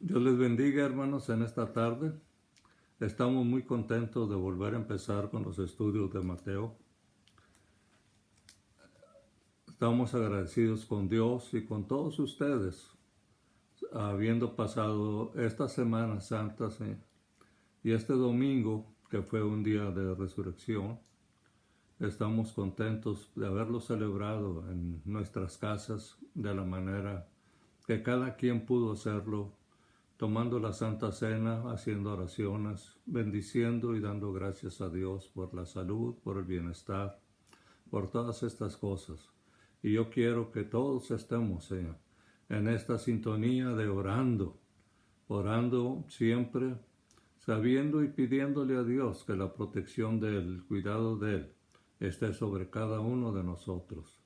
Dios les bendiga, hermanos, en esta tarde. Estamos muy contentos de volver a empezar con los estudios de Mateo. Estamos agradecidos con Dios y con todos ustedes, habiendo pasado esta Semana Santa y este domingo, que fue un día de resurrección. Estamos contentos de haberlo celebrado en nuestras casas de la manera que cada quien pudo hacerlo, tomando la Santa Cena, haciendo oraciones, bendiciendo y dando gracias a Dios por la salud, por el bienestar, por todas estas cosas. Y yo quiero que todos estemos en esta sintonía de orando siempre, sabiendo y pidiéndole a Dios que la protección de Él, el cuidado de Él, esté sobre cada uno de nosotros.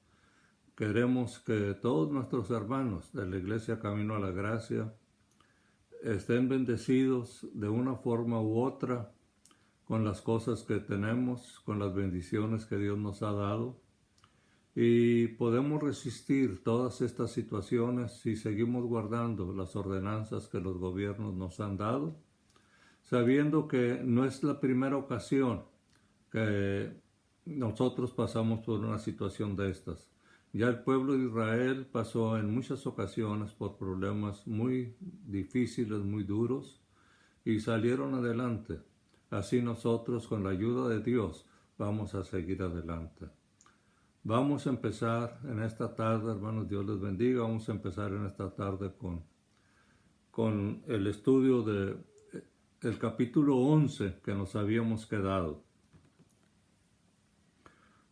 Queremos que todos nuestros hermanos de la Iglesia Camino a la Gracia estén bendecidos de una forma u otra con las cosas que tenemos, con las bendiciones que Dios nos ha dado. Y podemos resistir todas estas situaciones si seguimos guardando las ordenanzas que los gobiernos nos han dado, sabiendo que no es la primera ocasión que nosotros pasamos por una situación de estas. Ya el pueblo de Israel pasó en muchas ocasiones por problemas muy difíciles, muy duros, y salieron adelante. Así nosotros, con la ayuda de Dios, vamos a seguir adelante. Vamos a empezar en esta tarde, hermanos, Dios les bendiga. Vamos a empezar en esta tarde con el estudio del capítulo 11 que nos habíamos quedado.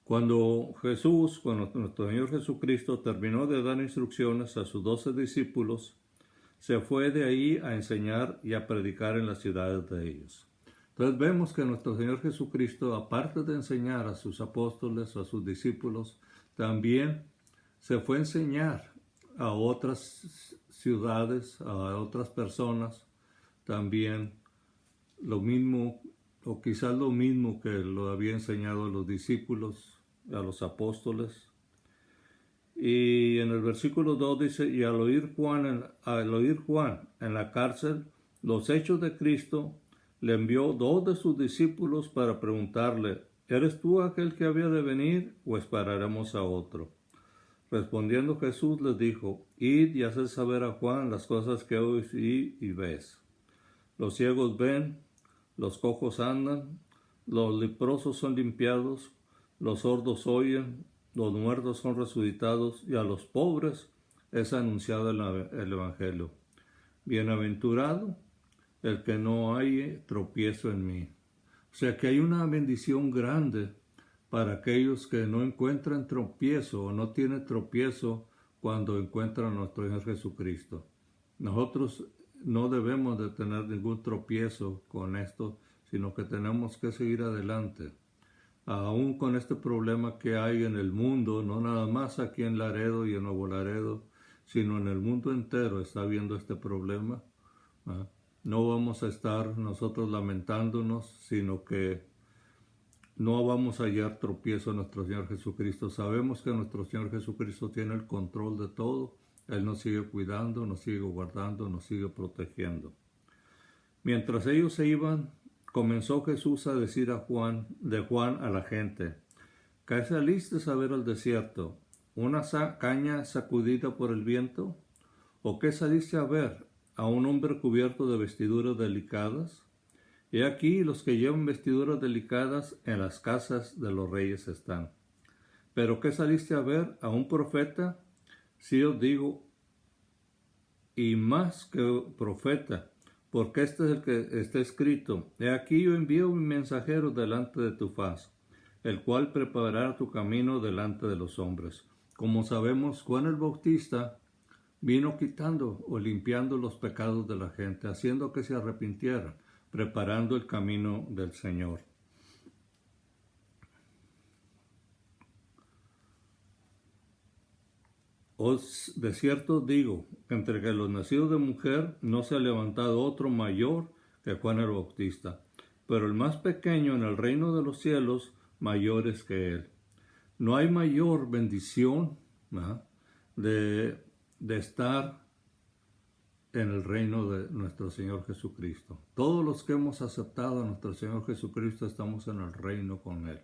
Cuando nuestro Señor Jesucristo terminó de dar instrucciones a sus 12 discípulos, se fue de ahí a enseñar y a predicar en las ciudades de ellos. Entonces vemos que nuestro Señor Jesucristo, aparte de enseñar a sus apóstoles o a sus discípulos, también se fue a enseñar a otras ciudades, a otras personas, también lo mismo, o quizás lo mismo que lo había enseñado a los discípulos, a los apóstoles. Y en el versículo 2 dice: y al oír Juan en la cárcel los hechos de Cristo, le envió 2 de sus discípulos para preguntarle: ¿eres tú aquel que había de venir, o esperaremos a otro? Respondiendo Jesús les dijo: id y haced saber a Juan las cosas que oís y ves. Los ciegos ven, los cojos andan, los leprosos son limpiados, los sordos oyen, los muertos son resucitados, y a los pobres es anunciado el Evangelio. Bienaventurado el que no hay tropiezo en mí. O sea que hay una bendición grande para aquellos que no encuentran tropiezo o no tienen tropiezo cuando encuentran a nuestro Señor Jesucristo. Nosotros no debemos de tener ningún tropiezo con esto, sino que tenemos que seguir adelante. Aún con este problema que hay en el mundo, no nada más aquí en Laredo y en Nuevo Laredo, sino en el mundo entero está habiendo este problema. No vamos a estar nosotros lamentándonos, sino que no vamos a hallar tropiezo en nuestro Señor Jesucristo. Sabemos que nuestro Señor Jesucristo tiene el control de todo. Él nos sigue cuidando, nos sigue guardando, nos sigue protegiendo. Mientras ellos se iban, comenzó Jesús a decir de Juan a la gente: ¿qué saliste a ver al desierto? ¿Una caña sacudida por el viento? ¿O qué saliste a ver? ¿A un hombre cubierto de vestiduras delicadas? He aquí los que llevan vestiduras delicadas en las casas de los reyes están. ¿Pero qué saliste a ver? ¿A un profeta? Sí os digo, y más que profeta, porque este es el que está escrito: he aquí yo envío un mensajero delante de tu faz, el cual preparará tu camino delante de los hombres. Como sabemos, Juan el Bautista vino quitando o limpiando los pecados de la gente, haciendo que se arrepintieran, preparando el camino del Señor. Os de cierto digo, que entre los nacidos de mujer no se ha levantado otro mayor que Juan el Bautista, pero el más pequeño en el reino de los cielos mayor es que él. No hay mayor bendición de estar en el reino de nuestro Señor Jesucristo. Todos los que hemos aceptado a nuestro Señor Jesucristo estamos en el reino con Él.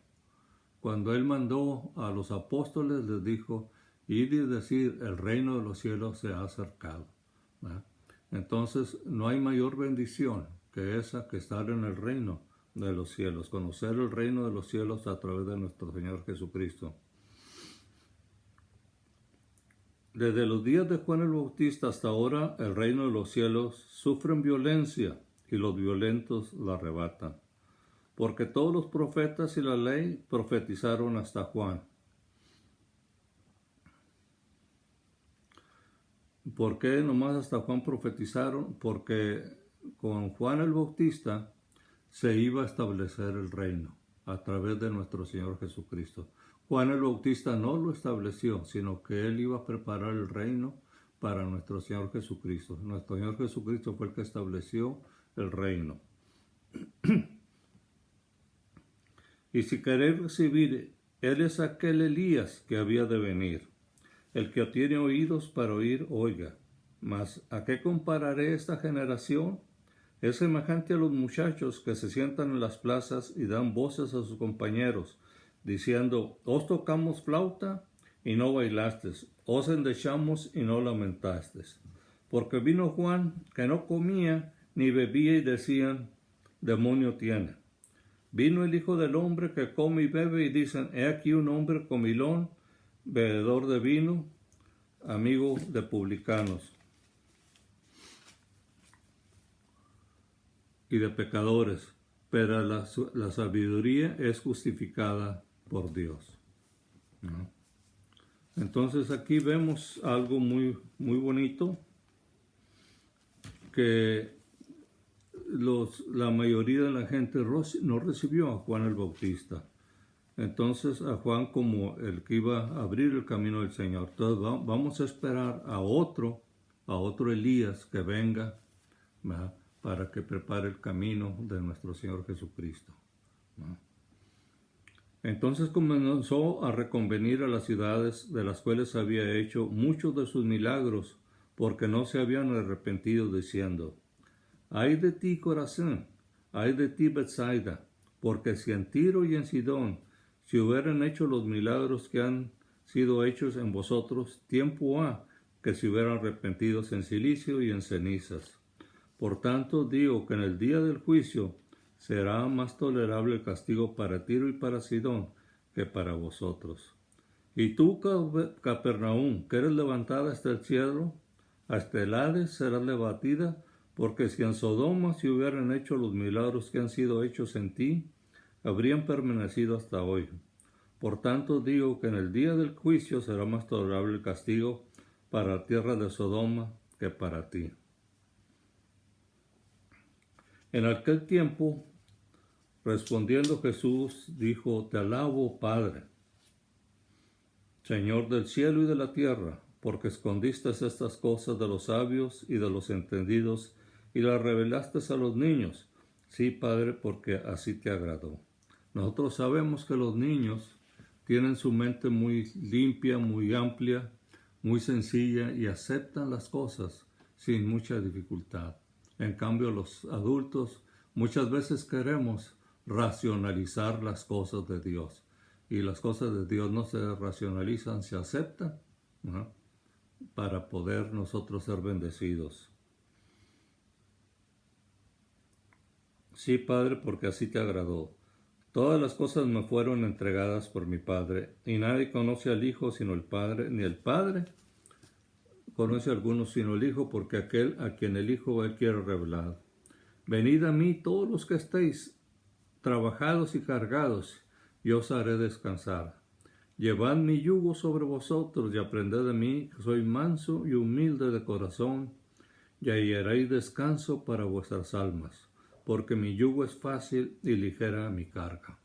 Cuando Él mandó a los apóstoles, les dijo, id y decir, el reino de los cielos se ha acercado. ¿Verdad? Entonces, no hay mayor bendición que esa, que estar en el reino de los cielos, conocer el reino de los cielos a través de nuestro Señor Jesucristo. Desde los días de Juan el Bautista hasta ahora, el reino de los cielos sufren violencia y los violentos la arrebatan. Porque todos los profetas y la ley profetizaron hasta Juan. ¿Por qué nomás hasta Juan profetizaron? Porque con Juan el Bautista se iba a establecer el reino a través de nuestro Señor Jesucristo. Juan el Bautista no lo estableció, sino que él iba a preparar el reino para nuestro Señor Jesucristo. Nuestro Señor Jesucristo fue el que estableció el reino. Y si queréis recibir, él es aquel Elías que había de venir. El que tiene oídos para oír, oiga. Mas, ¿a qué compararé esta generación? Es semejante a los muchachos que se sientan en las plazas y dan voces a sus compañeros, diciendo, os tocamos flauta y no bailastes, os endechamos y no lamentasteis. Porque vino Juan, que no comía ni bebía, y decían, demonio tiene. Vino el Hijo del Hombre, que come y bebe, y dicen, he aquí un hombre comilón, bebedor de vino, amigo de publicanos y de pecadores, pero la sabiduría es justificada por Dios. ¿No? Entonces aquí vemos algo muy, muy bonito, que la mayoría de la gente no recibió a Juan el Bautista. Entonces a Juan como el que iba a abrir el camino del Señor. Entonces vamos a esperar a otro Elías que venga, ¿verdad?, para que prepare el camino de nuestro Señor Jesucristo. ¿No? Entonces comenzó a reconvenir a las ciudades de las cuales había hecho muchos de sus milagros, porque no se habían arrepentido, diciendo, ay de ti, Corazín, ay de ti, Betsaida, porque si en Tiro y en Sidón se hubieran hecho los milagros que han sido hechos en vosotros, tiempo ha que se hubieran arrepentido en silicio y en cenizas. Por tanto, digo que en el día del juicio será más tolerable el castigo para Tiro y para Sidón que para vosotros. Y tú, Capernaum, que eres levantada hasta el cielo, hasta el Hades serás debatida, porque si en Sodoma se hubieran hecho los milagros que han sido hechos en ti, habrían permanecido hasta hoy. Por tanto, digo que en el día del juicio será más tolerable el castigo para la tierra de Sodoma que para ti. En aquel tiempo, respondiendo Jesús, dijo, te alabo, Padre, Señor del cielo y de la tierra, porque escondiste estas cosas de los sabios y de los entendidos y las revelaste a los niños. Sí, Padre, porque así te agradó. Nosotros sabemos que los niños tienen su mente muy limpia, muy amplia, muy sencilla y aceptan las cosas sin mucha dificultad. En cambio, los adultos muchas veces queremos racionalizar las cosas de Dios. Y las cosas de Dios no se racionalizan, se aceptan, ¿no?, para poder nosotros ser bendecidos. Sí, Padre, porque así te agradó. Todas las cosas me fueron entregadas por mi Padre, y nadie conoce al Hijo sino el Padre, ni el Padre conoce a alguno sino el Hijo, porque aquel a quien el Hijo él quiere revelar. Venid a mí todos los que estéis trabajados y cargados, y os haré descansar. Llevad mi yugo sobre vosotros y aprended de mí, que soy manso y humilde de corazón, y hallaréis descanso para vuestras almas, porque mi yugo es fácil y ligera mi carga.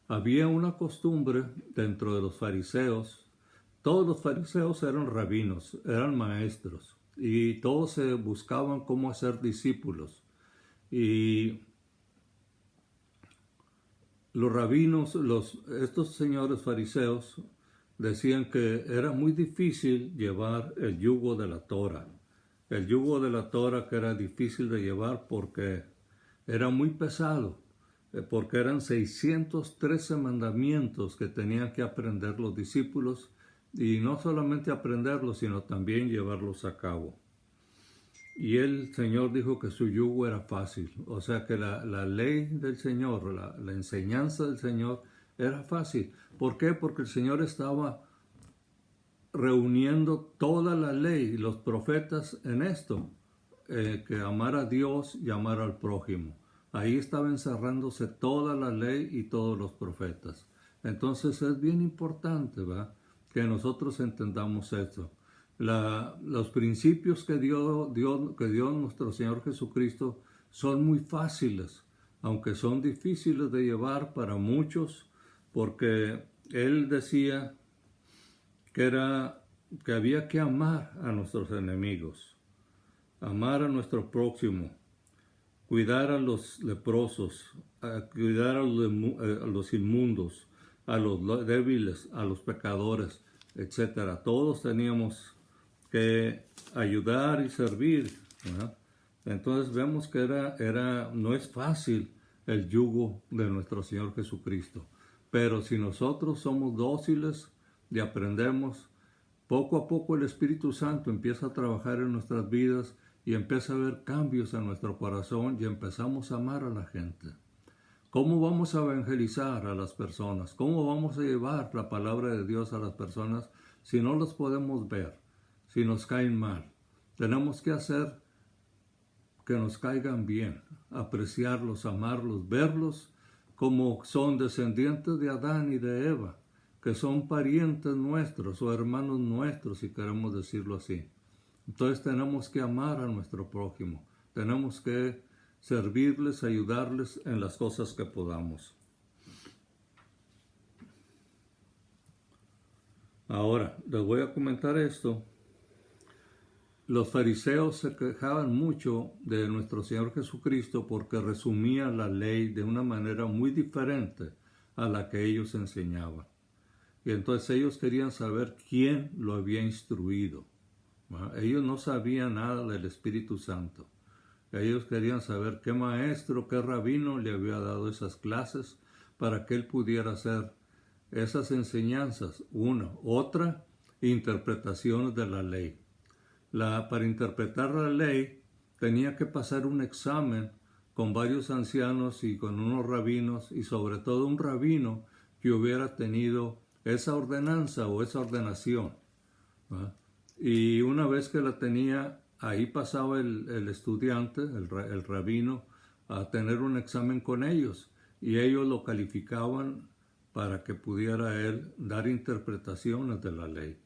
Había una costumbre dentro de los fariseos. Todos los fariseos eran rabinos, eran maestros, y todos se buscaban cómo hacer discípulos. Y los rabinos, estos señores fariseos, decían que era muy difícil llevar el yugo de la Torah. el yugo de la Torah, que era difícil de llevar porque era muy pesado, porque eran 613 mandamientos que tenían que aprender los discípulos, y no solamente aprenderlos, sino también llevarlos a cabo. Y el Señor dijo que su yugo era fácil, o sea que la ley del Señor, la enseñanza del Señor era fácil. ¿Por qué? Porque el Señor estaba reuniendo toda la ley y los profetas en esto, que amar a Dios y amar al prójimo. Ahí estaba encerrándose toda la ley y todos los profetas. Entonces es bien importante, ¿verdad?, que nosotros entendamos esto. Los principios que dio nuestro Señor Jesucristo son muy fáciles, aunque son difíciles de llevar para muchos, porque Él decía que había que amar a nuestros enemigos, amar a nuestro próximo, cuidar a los leprosos, cuidar a los inmundos, a los débiles, a los pecadores, etc. Todos teníamos que ayudar y servir, ¿verdad? Entonces vemos que no es fácil el yugo de nuestro Señor Jesucristo. Pero si nosotros somos dóciles y aprendemos, poco a poco el Espíritu Santo empieza a trabajar en nuestras vidas y empieza a haber cambios en nuestro corazón y empezamos a amar a la gente. ¿Cómo vamos a evangelizar a las personas? ¿Cómo vamos a llevar la palabra de Dios a las personas si no los podemos ver, si nos caen mal? Tenemos que hacer que nos caigan bien, apreciarlos, amarlos, verlos como son descendientes de Adán y de Eva, que son parientes nuestros o hermanos nuestros, si queremos decirlo así. Entonces tenemos que amar a nuestro prójimo, tenemos que servirles, ayudarles en las cosas que podamos. Ahora, les voy a comentar esto. Los fariseos se quejaban mucho de nuestro Señor Jesucristo porque resumía la ley de una manera muy diferente a la que ellos enseñaban. Y entonces ellos querían saber quién lo había instruido. Ellos no sabían nada del Espíritu Santo. Ellos querían saber qué maestro, qué rabino le había dado esas clases para que él pudiera hacer esas enseñanzas. Otra, interpretaciones de la ley. Para interpretar la ley tenía que pasar un examen con varios ancianos y con unos rabinos, y sobre todo un rabino que hubiera tenido esa ordenanza o esa ordenación, ¿verdad? Y una vez que la tenía, ahí pasaba el estudiante, el rabino, a tener un examen con ellos, y ellos lo calificaban para que pudiera él dar interpretaciones de la ley.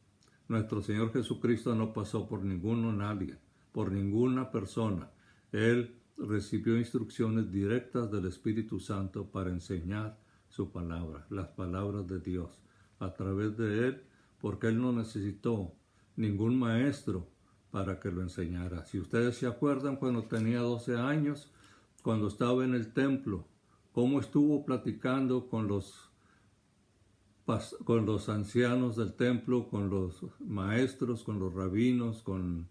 Nuestro Señor Jesucristo no pasó por nadie, por ninguna persona. Él recibió instrucciones directas del Espíritu Santo para enseñar su palabra, las palabras de Dios, a través de él, porque él no necesitó ningún maestro para que lo enseñara. Si ustedes se acuerdan, cuando tenía 12 años, cuando estaba en el templo, cómo estuvo platicando con los ancianos del templo, con los maestros, con los rabinos, con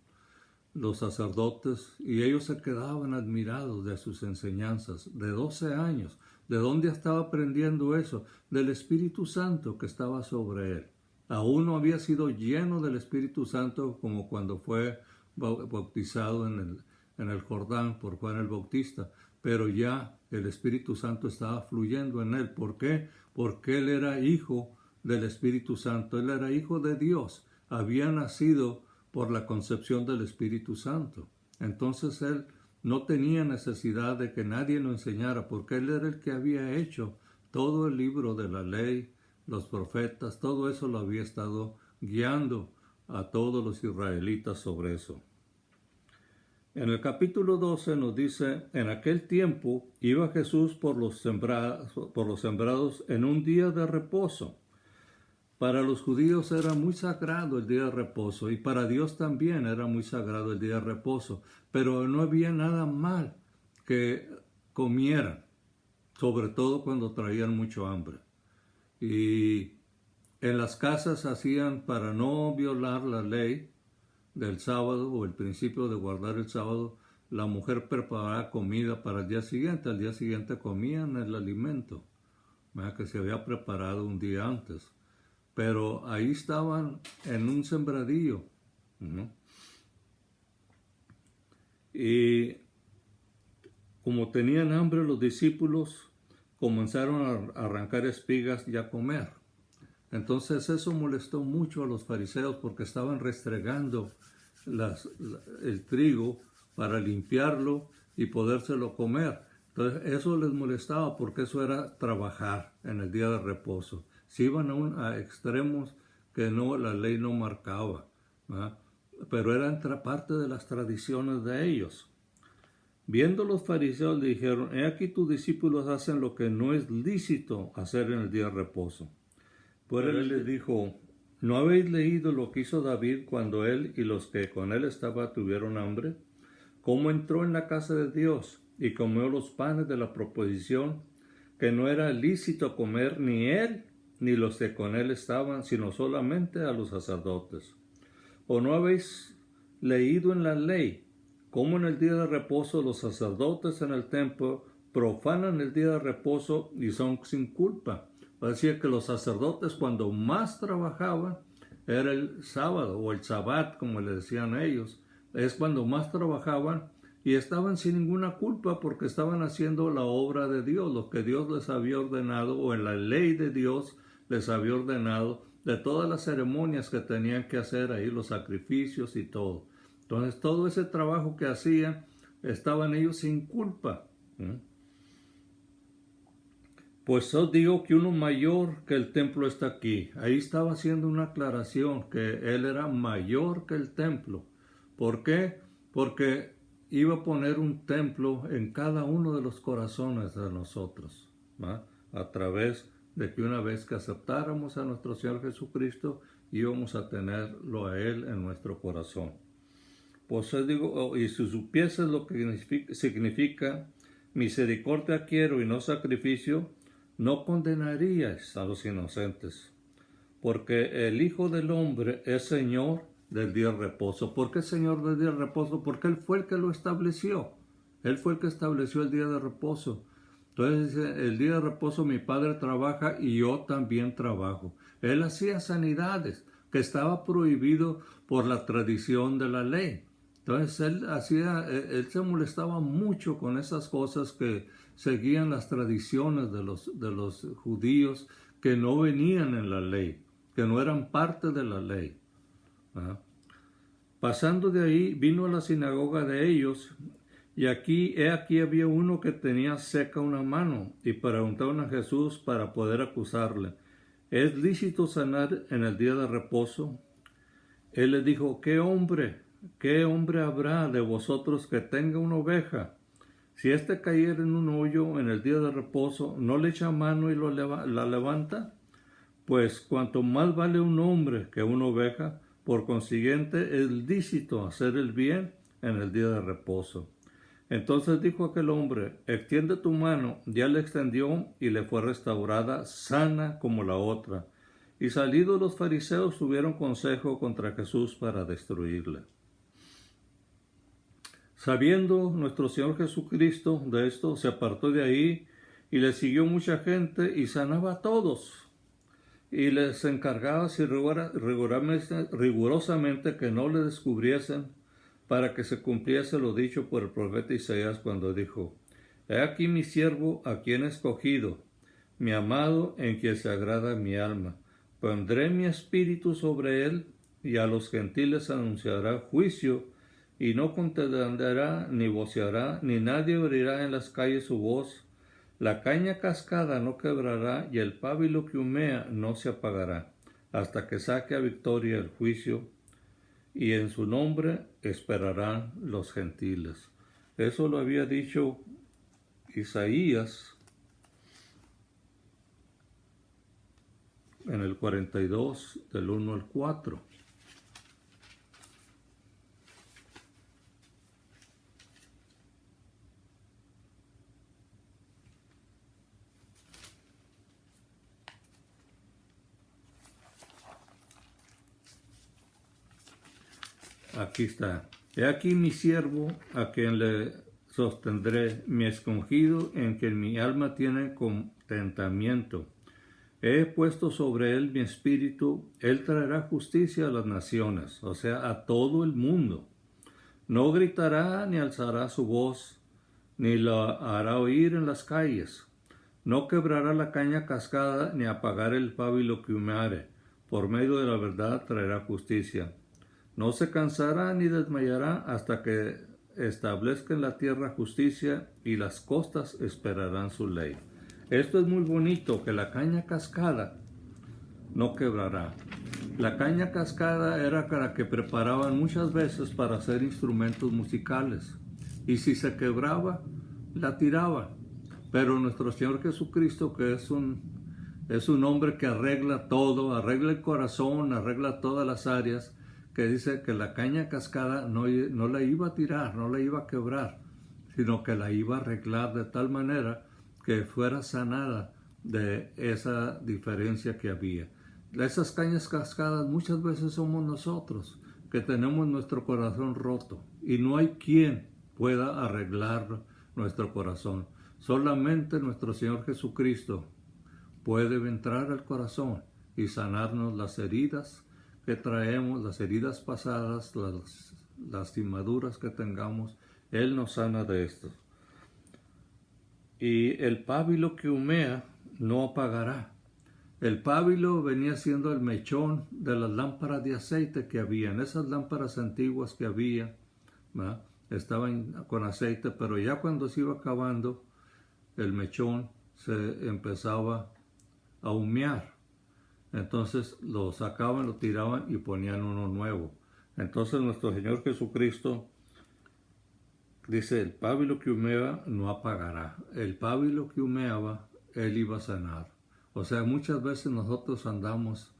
los sacerdotes, y ellos se quedaban admirados de sus enseñanzas. De 12 años, ¿de dónde estaba aprendiendo eso? Del Espíritu Santo que estaba sobre él. Aún no había sido lleno del Espíritu Santo como cuando fue bautizado en el Jordán por Juan el Bautista, pero ya el Espíritu Santo estaba fluyendo en él. ¿Por qué? Porque él era hijo del Espíritu Santo, él era hijo de Dios, había nacido por la concepción del Espíritu Santo. Entonces él no tenía necesidad de que nadie lo enseñara, porque él era el que había hecho todo el libro de la ley, los profetas, todo eso lo había estado guiando a todos los israelitas sobre eso. En el capítulo 12 nos dice: en aquel tiempo iba Jesús por los sembrados en un día de reposo. Para los judíos era muy sagrado el día de reposo, y para Dios también era muy sagrado el día de reposo, pero no había nada mal que comieran, sobre todo cuando traían mucho hambre. Y en las casas hacían, para no violar la ley, del sábado o el principio de guardar el sábado, la mujer preparaba comida para el día siguiente. Al día siguiente comían el alimento, ¿verdad?, que se había preparado un día antes. Pero ahí estaban en un sembradío, ¿no? Y como tenían hambre, los discípulos comenzaron a arrancar espigas y a comer. Entonces eso molestó mucho a los fariseos porque estaban restregando el trigo para limpiarlo y podérselo comer. Entonces eso les molestaba porque eso era trabajar en el día de reposo. Se iban a extremos que la ley no marcaba, ¿verdad? Pero era entre parte de las tradiciones de ellos. Viendo los fariseos le dijeron: he aquí tus discípulos hacen lo que no es lícito hacer en el día de reposo. Pero él les dijo: ¿no habéis leído lo que hizo David cuando él y los que con él estaban tuvieron hambre? ¿Cómo entró en la casa de Dios y comió los panes de la proposición, que no era lícito comer ni él ni los que con él estaban, sino solamente a los sacerdotes? ¿O no habéis leído en la ley cómo en el día de reposo los sacerdotes en el templo profanan el día de reposo y son sin culpa? Decía que los sacerdotes cuando más trabajaban era el sábado o el sabbat, como le decían ellos. Es cuando más trabajaban y estaban sin ninguna culpa porque estaban haciendo la obra de Dios, lo que Dios les había ordenado, o en la ley de Dios les había ordenado, de todas las ceremonias que tenían que hacer ahí, los sacrificios y todo. Entonces todo ese trabajo que hacían, estaban ellos sin culpa. Pues os digo que uno mayor que el templo está aquí. Ahí estaba haciendo una aclaración, que él era mayor que el templo. ¿Por qué? Porque iba a poner un templo en cada uno de los corazones de nosotros, ¿va?, a través de que una vez que aceptáramos a nuestro Señor Jesucristo, íbamos a tenerlo a Él en nuestro corazón. Pues os digo, y si supieses lo que significa misericordia quiero y no sacrificio, no condenaríais a los inocentes, porque el Hijo del Hombre es Señor del día de reposo. ¿Por qué Señor del día de reposo? Porque Él fue el que lo estableció. Él fue el que estableció el día de reposo. Entonces dice: el día de reposo mi Padre trabaja y yo también trabajo. Él hacía sanidades que estaba prohibido por la tradición de la ley. Entonces él se molestaba mucho con esas cosas que seguían las tradiciones de los judíos, que no venían en la ley, que no eran parte de la ley. ¿Ah? Pasando de ahí, vino a la sinagoga de ellos, y aquí había uno que tenía seca una mano, y preguntaron a Jesús para poder acusarle: ¿es lícito sanar en el día de reposo? Él les dijo: ¿qué hombre habrá de vosotros que tenga una oveja? Si éste cayera en un hoyo en el día de reposo, ¿no le echa mano y la levanta? Pues cuanto más vale un hombre que una oveja. Por consiguiente, es lícito hacer el bien en el día de reposo. Entonces dijo aquel hombre: extiende tu mano. Ya le extendió y le fue restaurada, sana como la otra. Y salidos los fariseos tuvieron consejo contra Jesús para destruirle. Sabiendo nuestro Señor Jesucristo de esto, se apartó de ahí y le siguió mucha gente y sanaba a todos. Y les encargaba rigurosamente que no le descubriesen, para que se cumpliese lo dicho por el profeta Isaías cuando dijo: he aquí mi siervo a quien he escogido, mi amado en quien se agrada mi alma. Pondré mi espíritu sobre él, y a los gentiles anunciará juicio, y no contenderá ni voceará, ni nadie oirá en las calles su voz. La caña cascada no quebrará, y el pábilo que humea no se apagará, hasta que saque a victoria el juicio, y en su nombre esperarán los gentiles. Eso lo había dicho Isaías en el 42, del 1 al 4. aquí está. He aquí mi siervo, a quien le sostendré, mi escogido, en quien mi alma tiene contentamiento. He puesto sobre él mi espíritu, él traerá justicia a las naciones, o sea, a todo el mundo. No gritará ni alzará su voz, ni la hará oír en las calles. No quebrará la caña cascada, ni apagará el pábilo que humeare. Por medio de la verdad traerá justicia. No se cansará ni desmayará hasta que establezca en la tierra justicia, y las costas esperarán su ley. Esto es muy bonito, que la caña cascada no quebrará. La caña cascada era para que preparaban muchas veces para hacer instrumentos musicales. Y si se quebraba, la tiraban. Pero nuestro Señor Jesucristo, que es un hombre que arregla todo, arregla el corazón, arregla todas las áreas, que dice que la caña cascada no la iba a tirar, no la iba a quebrar, sino que la iba a arreglar de tal manera que fuera sanada de esa diferencia que había. Esas cañas cascadas muchas veces somos nosotros, que tenemos nuestro corazón roto, y no hay quien pueda arreglar nuestro corazón. Solamente nuestro Señor Jesucristo puede entrar al corazón y sanarnos las heridas que traemos, las heridas pasadas, las lastimaduras que tengamos. Él nos sana de esto. Y el pábilo que humea no apagará. El pábilo venía siendo el mechón de las lámparas de aceite que había. En esas lámparas antiguas que había, ¿verdad?, estaban con aceite, pero ya cuando se iba acabando, el mechón se empezaba a humear. Entonces lo sacaban, lo tiraban y ponían uno nuevo. Entonces nuestro Señor Jesucristo dice, el pábilo que humea no apagará. El pábilo que humeaba, Él iba a sanar. O sea, muchas veces nosotros andamos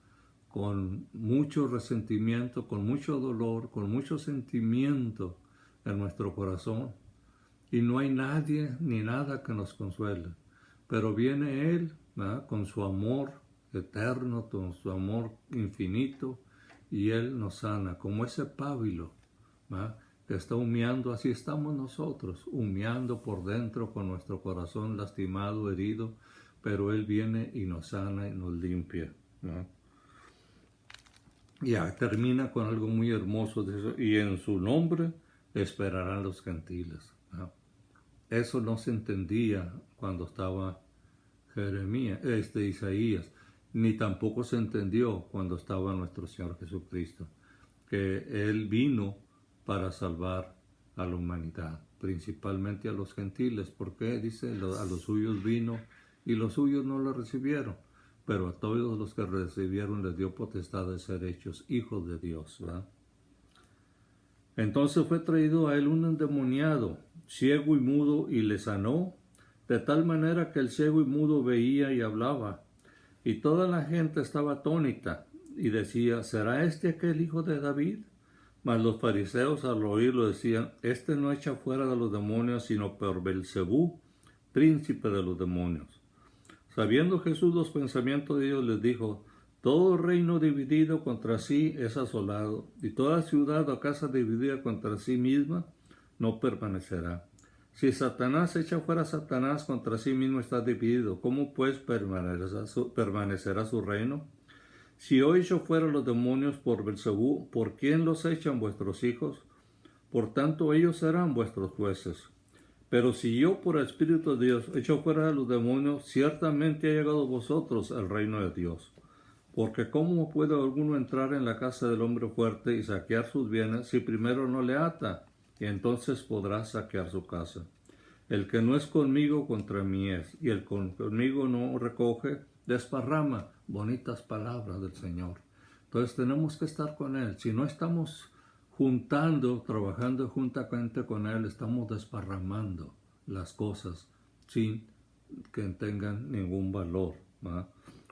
con mucho resentimiento, con mucho dolor, con mucho sentimiento en nuestro corazón. Y no hay nadie ni nada que nos consuele. Pero viene Él, ¿verdad?, con su amor eterno, con su amor infinito, y Él nos sana, como ese pábilo, ¿verdad?, que está humeando. Así estamos nosotros, humeando por dentro con nuestro corazón lastimado, herido, pero Él viene y nos sana y nos limpia, ¿no? Ya termina con algo muy hermoso de eso, y en su nombre esperarán los gentiles, ¿no? Eso no se entendía cuando estaba Isaías, ni tampoco se entendió cuando estaba nuestro Señor Jesucristo, que Él vino para salvar a la humanidad, principalmente a los gentiles, porque dice, a los suyos vino y los suyos no lo recibieron, pero a todos los que recibieron les dio potestad de ser hechos hijos de Dios, ¿verdad? Entonces fue traído a él un endemoniado, ciego y mudo, y le sanó, de tal manera que el ciego y mudo veía y hablaba. Y toda la gente estaba atónita, y decía, ¿será este aquel hijo de David? Mas los fariseos al oírlo decían, este no echa fuera de los demonios, sino por Belcebú, príncipe de los demonios. Sabiendo Jesús los pensamientos de ellos, les dijo, todo reino dividido contra sí es asolado, y toda ciudad o casa dividida contra sí misma no permanecerá. Si Satanás echa fuera a Satanás, contra sí mismo está dividido. ¿Cómo pues permanecerá su reino? Si yo echo fuera los demonios por Belcebú, ¿por quién los echan vuestros hijos? Por tanto, ellos serán vuestros jueces. Pero si yo por el Espíritu de Dios echo fuera a los demonios, ciertamente ha llegado a vosotros el reino de Dios. Porque ¿cómo puede alguno entrar en la casa del hombre fuerte y saquear sus bienes si primero no le ata? Y entonces podrá saquear su casa. El que no es conmigo, contra mí es, y el que conmigo no recoge, desparrama. Bonitas palabras del Señor. Entonces tenemos que estar con Él. Si no estamos trabajando juntamente con Él, estamos desparramando las cosas sin que tengan ningún valor, ¿verdad?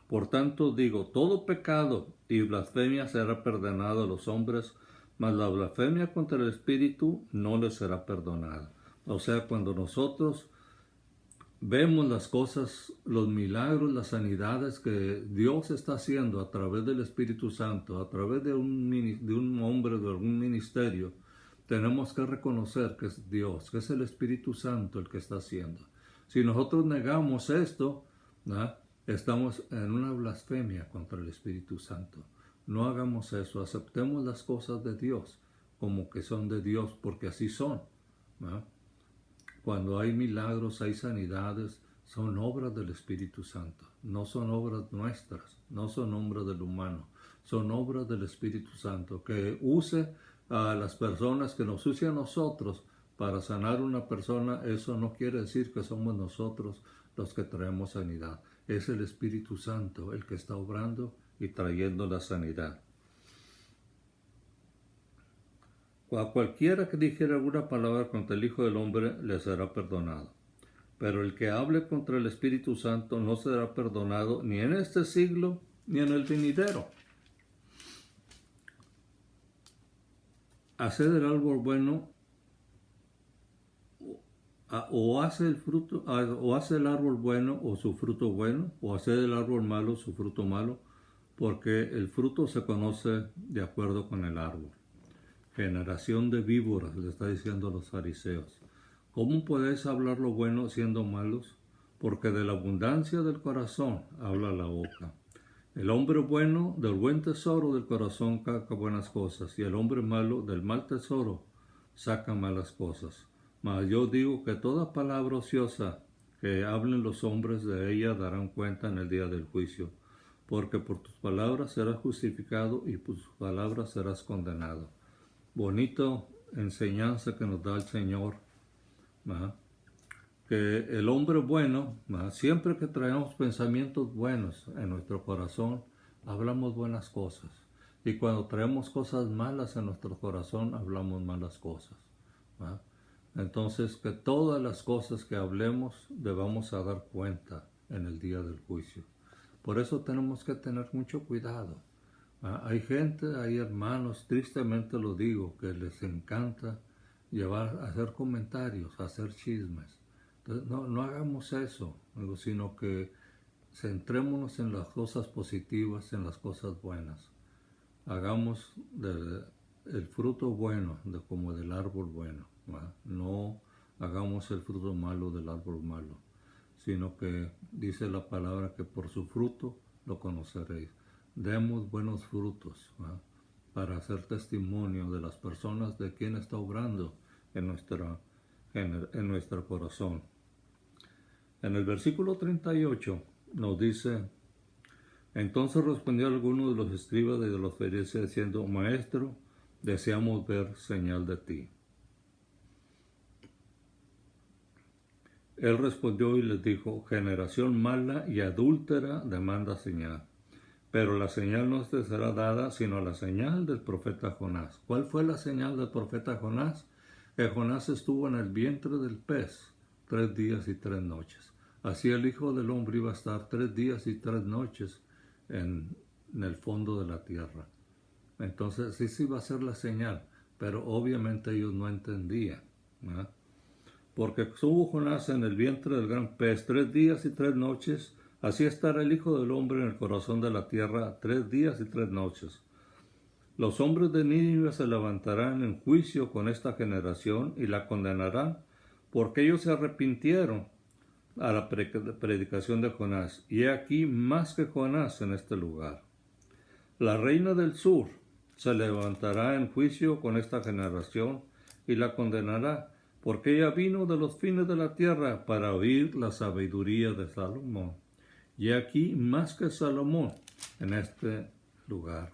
Por tanto digo, todo pecado y blasfemia será perdonado a los hombres, mas la blasfemia contra el Espíritu no les será perdonada. O sea, cuando nosotros vemos las cosas, los milagros, las sanidades que Dios está haciendo a través del Espíritu Santo, a través de un hombre, de algún ministerio, tenemos que reconocer que es Dios, que es el Espíritu Santo el que está haciendo. Si nosotros negamos esto, ¿no?, estamos en una blasfemia contra el Espíritu Santo. No hagamos eso, aceptemos las cosas de Dios como que son de Dios, porque así son, ¿no? Cuando hay milagros, hay sanidades, son obras del Espíritu Santo. No son obras nuestras, no son obras del humano, son obras del Espíritu Santo. Que use a las personas, que nos use a nosotros para sanar una persona, eso no quiere decir que somos nosotros los que traemos sanidad. Es el Espíritu Santo el que está obrando y trayendo la sanidad. A cualquiera que dijera alguna palabra contra el Hijo del Hombre le será perdonado. Pero el que hable contra el Espíritu Santo no será perdonado ni en este siglo ni en el venidero. Haced el árbol bueno, o hace el árbol bueno o su fruto bueno, o haced el árbol malo su fruto malo, porque el fruto se conoce de acuerdo con el árbol. Generación de víboras, le está diciendo a los fariseos. ¿Cómo podéis hablar lo bueno siendo malos? Porque de la abundancia del corazón habla la boca. El hombre bueno del buen tesoro del corazón saca buenas cosas, y el hombre malo del mal tesoro saca malas cosas. Mas yo digo que toda palabra ociosa que hablen los hombres de ella darán cuenta en el día del juicio. Porque por tus palabras serás justificado y por tus palabras serás condenado. Bonito enseñanza que nos da el Señor, ¿verdad? Que el hombre bueno, ¿verdad?, siempre que traemos pensamientos buenos en nuestro corazón, hablamos buenas cosas. Y cuando traemos cosas malas en nuestro corazón, hablamos malas cosas, ¿verdad? Entonces, que todas las cosas que hablemos debamos a dar cuenta en el día del juicio. Por eso tenemos que tener mucho cuidado. Hay gente, hay hermanos, tristemente lo digo, que les encanta hacer comentarios, hacer chismes. Entonces, no hagamos eso, sino que centrémonos en las cosas positivas, en las cosas buenas. Hagamos el fruto bueno como del árbol bueno, ¿verdad? No hagamos el fruto malo del árbol malo, sino que dice la palabra que por su fruto lo conoceréis. Demos buenos frutos, ¿verdad?, para hacer testimonio de las personas de quien está obrando en nuestro corazón. En el versículo 38 nos dice: entonces respondió alguno de los escribas y de los fariseos diciendo: Maestro, deseamos ver señal de ti. Él respondió y les dijo: generación mala y adúltera demanda señal. Pero la señal no te será dada, sino la señal del profeta Jonás. ¿Cuál fue la señal del profeta Jonás? Que Jonás estuvo en el vientre del pez 3 días y 3 noches. Así el Hijo del Hombre iba a estar 3 días y 3 noches en el fondo de la tierra. Entonces sí va a ser la señal, pero obviamente ellos no entendían, ¿verdad? Porque estuvo Jonás en el vientre del gran pez 3 días y 3 noches, así estará el Hijo del Hombre en el corazón de la tierra 3 días y 3 noches. Los hombres de Nínive se levantarán en juicio con esta generación y la condenarán, porque ellos se arrepintieron a la predicación de Jonás. Y he aquí más que Jonás en este lugar. La reina del sur se levantará en juicio con esta generación y la condenará, porque ella vino de los fines de la tierra para oír la sabiduría de Salomón. Y aquí más que Salomón en este lugar.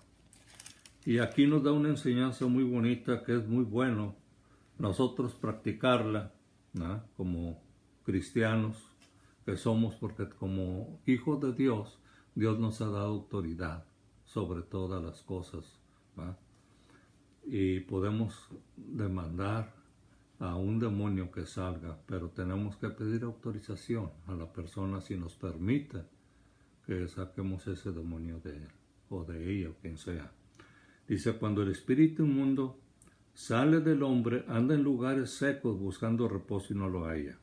Y aquí nos da una enseñanza muy bonita, que es muy bueno nosotros practicarla, ¿no?, como cristianos que somos, porque como hijos de Dios, Dios nos ha dado autoridad sobre todas las cosas, ¿no? Y podemos demandar a un demonio que salga, pero tenemos que pedir autorización a la persona si nos permite que saquemos ese demonio de él o de ella o quien sea. Dice: cuando el espíritu inmundo sale del hombre, anda en lugares secos buscando reposo y no lo halla.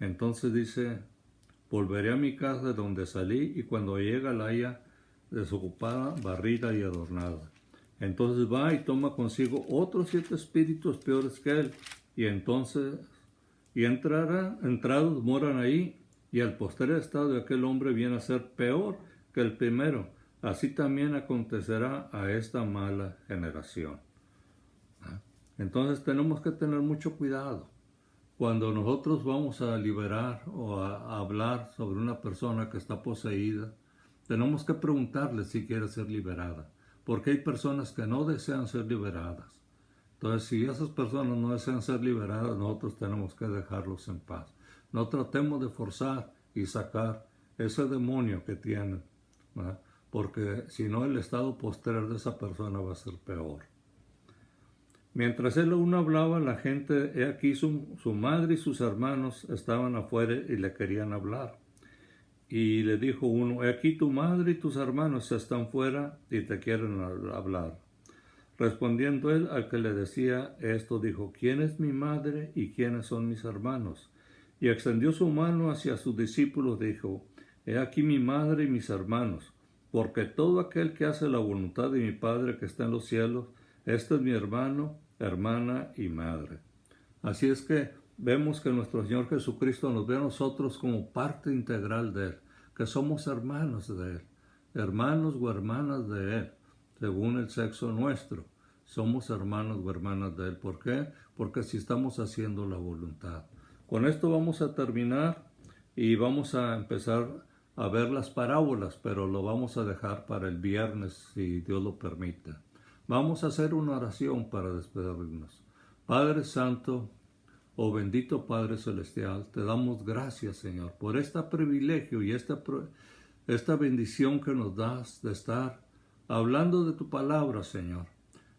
Entonces dice, volveré a mi casa de donde salí y cuando llega la haya desocupada, barrida y adornada. Entonces va y toma consigo otros 7 espíritus peores que él y entrados moran ahí y el postrer estado de aquel hombre viene a ser peor que el primero. Así también acontecerá a esta mala generación. Entonces tenemos que tener mucho cuidado. Cuando nosotros vamos a liberar o a hablar sobre una persona que está poseída, tenemos que preguntarle si quiere ser liberada, porque hay personas que no desean ser liberadas. Entonces, si esas personas no desean ser liberadas, nosotros tenemos que dejarlos en paz. No tratemos de forzar y sacar ese demonio que tienen, ¿verdad? Porque si no, el estado postrer de esa persona va a ser peor. Mientras él aún hablaba, la gente, he aquí su madre y sus hermanos estaban afuera y le querían hablar. Y le dijo uno, he aquí tu madre y tus hermanos están fuera y te quieren hablar. Respondiendo él al que le decía esto, dijo, ¿quién es mi madre y quiénes son mis hermanos? Y extendió su mano hacia sus discípulos, dijo, he aquí mi madre y mis hermanos, porque todo aquel que hace la voluntad de mi Padre que está en los cielos, este es mi hermano, hermana y madre. Así es que vemos que nuestro Señor Jesucristo nos ve a nosotros como parte integral de Él, que somos hermanos de Él, hermanos o hermanas de Él, según el sexo nuestro. Somos hermanos o hermanas de Él. ¿Por qué? Porque si estamos haciendo la voluntad. Con esto vamos a terminar y vamos a empezar a ver las parábolas, pero lo vamos a dejar para el viernes, si Dios lo permite. Vamos a hacer una oración para despedirnos. Padre Santo, oh bendito Padre Celestial, te damos gracias, Señor, por este privilegio y esta bendición que nos das de estar hablando de tu palabra, Señor.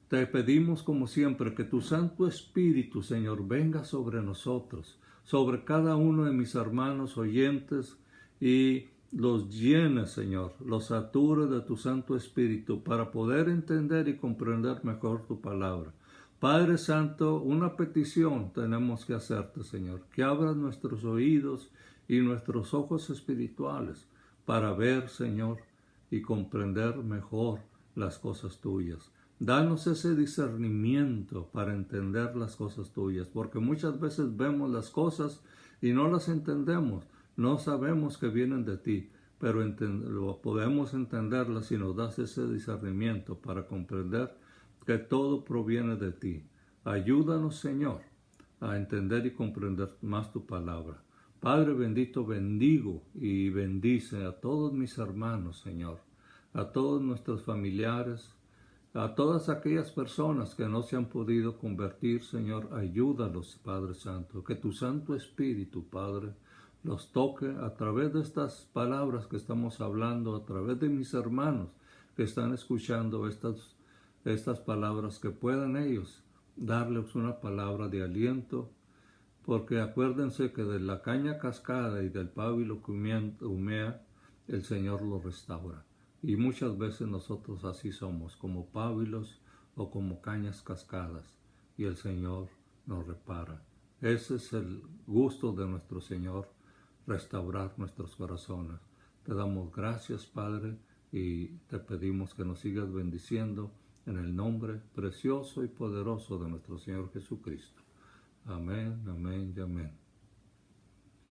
Te pedimos, como siempre, que tu Santo Espíritu, Señor, venga sobre nosotros, sobre cada uno de mis hermanos oyentes y los llene, Señor, los sature de tu Santo Espíritu para poder entender y comprender mejor tu palabra. Padre Santo, una petición tenemos que hacerte, Señor, que abras nuestros oídos y nuestros ojos espirituales para ver, Señor, y comprender mejor las cosas tuyas. Danos ese discernimiento para entender las cosas tuyas, porque muchas veces vemos las cosas y no las entendemos, no sabemos que vienen de ti, pero podemos entenderlas si nos das ese discernimiento para comprender que todo proviene de ti. Ayúdanos, Señor, a entender y comprender más tu palabra. Padre bendito, bendigo y bendice a todos mis hermanos, Señor, a todos nuestros familiares, a todas aquellas personas que no se han podido convertir, Señor, ayúdalos, Padre Santo, que tu Santo Espíritu, Padre, los toque a través de estas palabras que estamos hablando, a través de mis hermanos que están escuchando estas palabras, que puedan ellos darles una palabra de aliento, porque acuérdense que de la caña cascada y del pábilo que humea, el Señor lo restaura. Y muchas veces nosotros así somos, como pábilos o como cañas cascadas, y el Señor nos repara. Ese es el gusto de nuestro Señor, restaurar nuestros corazones. Te damos gracias, Padre, y te pedimos que nos sigas bendiciendo en el nombre precioso y poderoso de nuestro Señor Jesucristo. Amén, amén y amén.